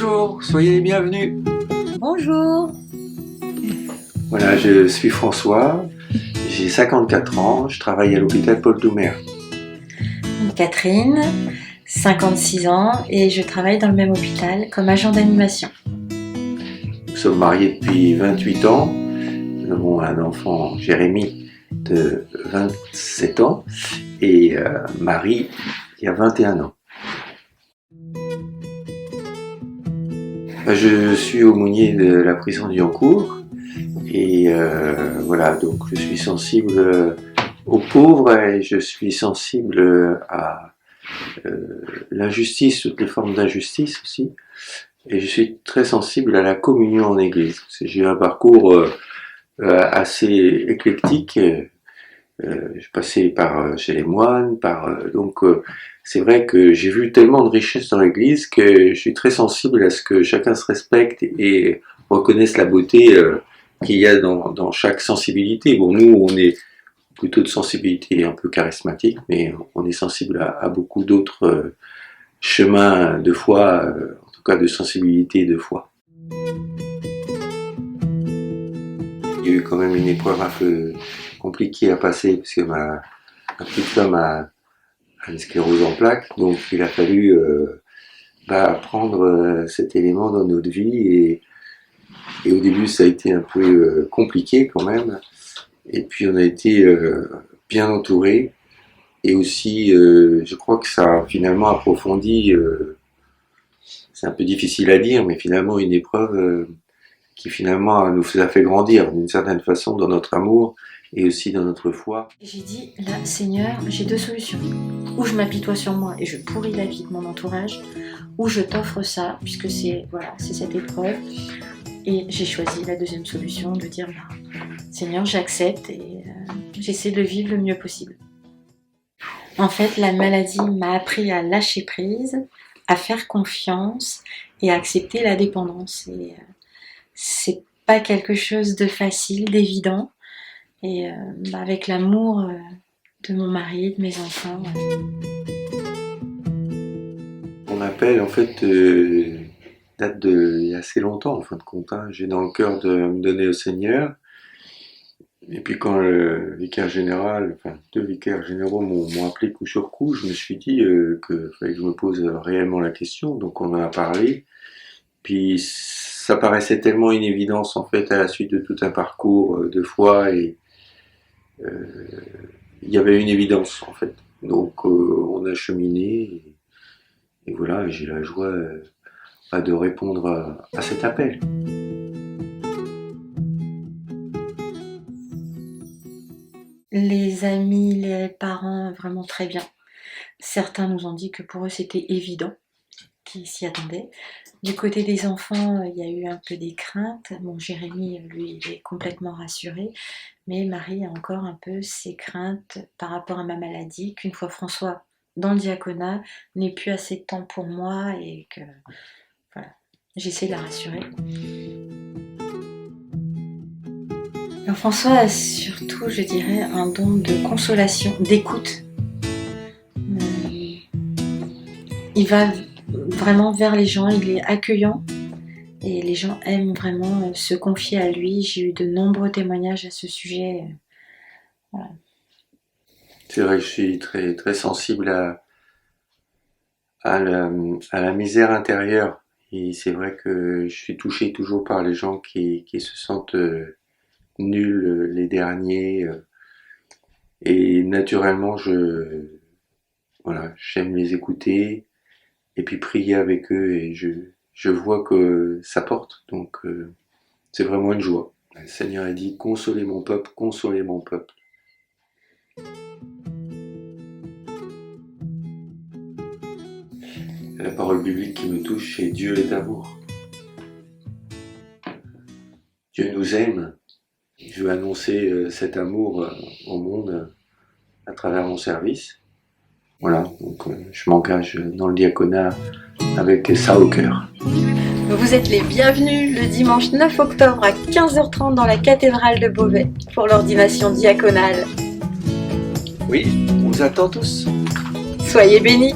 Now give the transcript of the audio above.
Bonjour, soyez les bienvenus. Bonjour. Voilà, je suis François, j'ai 54 ans, je travaille à l'hôpital Paul Doumer. Catherine, 56 ans et je travaille dans le même hôpital comme agent d'animation. Nous sommes mariés depuis 28 ans, nous avons un enfant, Jérémy, de 27 ans et Marie qui a 21 ans. Je suis aumônier de la prison de Liancourt et voilà, donc je suis sensible aux pauvres et je suis sensible à l'injustice, toutes les formes d'injustice aussi, et je suis très sensible à la communion en église. J'ai eu un parcours assez éclectique. Je passais par chez les moines, c'est vrai que j'ai vu tellement de richesses dans l'église que je suis très sensible à ce que chacun se respecte et reconnaisse la beauté qu'il y a dans chaque sensibilité. Bon, nous, on est plutôt de sensibilité un peu charismatique, mais on est sensible à beaucoup d'autres chemins de foi, en tout cas de sensibilité de foi. Il y a eu quand même une épreuve un peu compliquée à passer, parce que ma petite femme a une sclérose en plaques, donc il a fallu prendre cet élément dans notre vie, et au début ça a été un peu compliqué quand même, et puis on a été bien entourés, et aussi je crois que ça a finalement approfondi, c'est un peu difficile à dire, mais finalement une épreuve qui finalement nous a fait grandir d'une certaine façon dans notre amour et aussi dans notre foi. J'ai dit, là, Seigneur, j'ai deux solutions. Ou je m'apitoie sur moi et je pourris la vie de mon entourage, ou je t'offre ça, puisque c'est cette épreuve. Et j'ai choisi la deuxième solution, de dire, Seigneur, j'accepte et j'essaie de vivre le mieux possible. En fait, la maladie m'a appris à lâcher prise, à faire confiance et à accepter la dépendance. Et c'est pas quelque chose de facile, d'évident. Et avec l'amour de mon mari, de mes enfants. Mon appel, en fait, date d'il y a assez longtemps, en fin de compte. J'ai dans le cœur de me donner au Seigneur. Et puis quand le vicaire général, enfin 2 vicaires généraux m'ont appelé coup sur coup, je me suis dit qu'il fallait que je me pose réellement la question. Donc on en a parlé. Puis ça paraissait tellement une évidence, en fait, à la suite de tout un parcours de foi, et il y avait une évidence, en fait. Donc on a cheminé, et voilà, j'ai la joie de répondre à cet appel. Les amis, les parents, vraiment très bien. Certains nous ont dit que pour eux c'était évident, qu'ils s'y attendaient. Du côté des enfants, il y a eu un peu des craintes. Bon, Jérémy, lui, il est complètement rassuré. Mais Marie a encore un peu ses craintes par rapport à ma maladie, qu'une fois François dans le diaconat, n'ait plus assez de temps pour moi et que, voilà, j'essaie de la rassurer. Alors François a surtout, je dirais, un don de consolation, d'écoute. Il va vraiment vers les gens, il est accueillant et les gens aiment vraiment se confier à lui. J'ai eu de nombreux témoignages à ce sujet. Voilà. C'est vrai que je suis très, très sensible à la misère intérieure, et c'est vrai que je suis touché toujours par les gens qui se sentent nuls, les derniers, et naturellement j'aime les écouter et puis prier avec eux, et je vois que ça porte, donc c'est vraiment une joie. Le Seigneur a dit: consolez mon peuple, consolez mon peuple. La parole biblique qui me touche, c'est Dieu est amour. Dieu nous aime. Je veux annoncer cet amour au monde à travers mon service. Voilà, donc je m'engage dans le diaconat avec ça au cœur. Vous êtes les bienvenus le dimanche 9 octobre à 15h30 dans la cathédrale de Beauvais pour l'ordination diaconale. Oui, on vous attend tous. Soyez bénis!